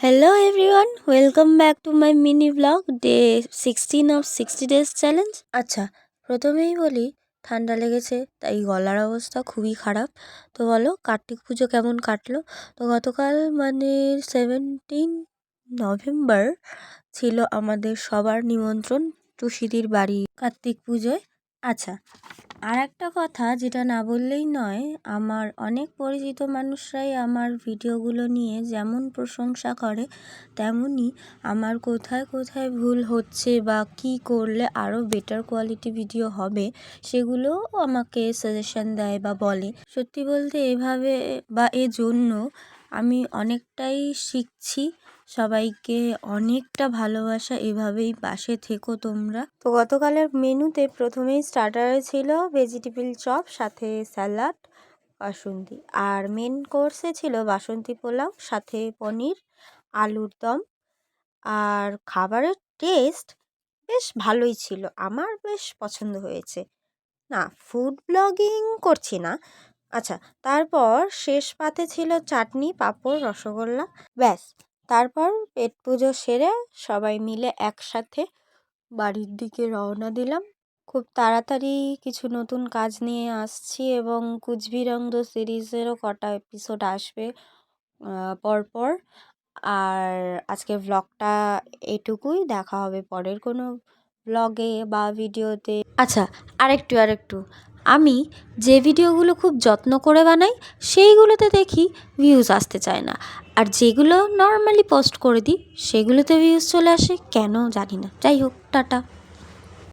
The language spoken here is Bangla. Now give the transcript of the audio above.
Hello everyone, welcome back to my mini vlog day 16 of 60 days challenge. আচ্ছা, প্রথমেই বলি ঠান্ডা লেগেছে তাই গলার অবস্থা খুবই খারাপ। তো বলো কার্তিক পুজো কেমন কাটলো? তো গতকাল মানে 17 নভেম্বর ছিল আমাদের সবার নিমন্ত্রণ টুসিদির বাড়ি কার্তিক পুজোয়। আচ্ছা, আর একটা কথা যেটা না বললেই নয়, আমার অনেক পরিচিত মানুষরাই আমার ভিডিওগুলো নিয়ে যেমন প্রশংসা করে তেমনই আমার কোথায় কোথায় ভুল হচ্ছে বা কি করলে আরও বেটার কোয়ালিটি ভিডিও হবে সেগুলোও আমাকে সাজেশন দেয় বা বলে। সত্যি বলতে এভাবে বা এজন্য আমি অনেকটাই শিখছি। সবাইকে অনেকটা ভালোবাসা, এভাবেই পাশে থেকো তোমরা। তো গতকালের মেনুতে প্রথমেই স্টার্টারে ছিল ভেজিটেবল চপ, সাথে স্যালাড, বাসন্তী। আর মেন কোর্সে ছিল বাসন্তী পোলাও, সাথে পনির, আলুর দম। আর খাবারের টেস্ট বেশ ভালোই ছিল, আমার বেশ পছন্দ হয়েছে। না, ফুড ব্লগিং করছি না। আচ্ছা, তারপর শেষ পাতে ছিল চাটনি, পাঁপড়, রসগোল্লা, ব্যাস। তারপর পেট পুজো সেরে সবাই মিলে একসাথে বাড়ির দিকে রওনা দিলাম। খুব তাড়াতাড়ি কিছু নতুন কাজ নিয়ে আসছি এবং কুচবিরঙ্গ সিরিজেরও কটা এপিসোড আসবে পরপর। আর আজকে ব্লগটা এটুকুই, দেখা হবে পরের কোনো ব্লগে বা ভিডিওতে। আচ্ছা, আরেকটু আমি যে ভিডিওগুলো খুব যত্ন করে বানাই সেইগুলোতে দেখি ভিউজ আসতে চায় না, আর যেগুলো নর্মালি পোস্ট করে দিই সেগুলোতে ভিউজ চলে আসে, কেন জানি না। যাই হোক, টাটা।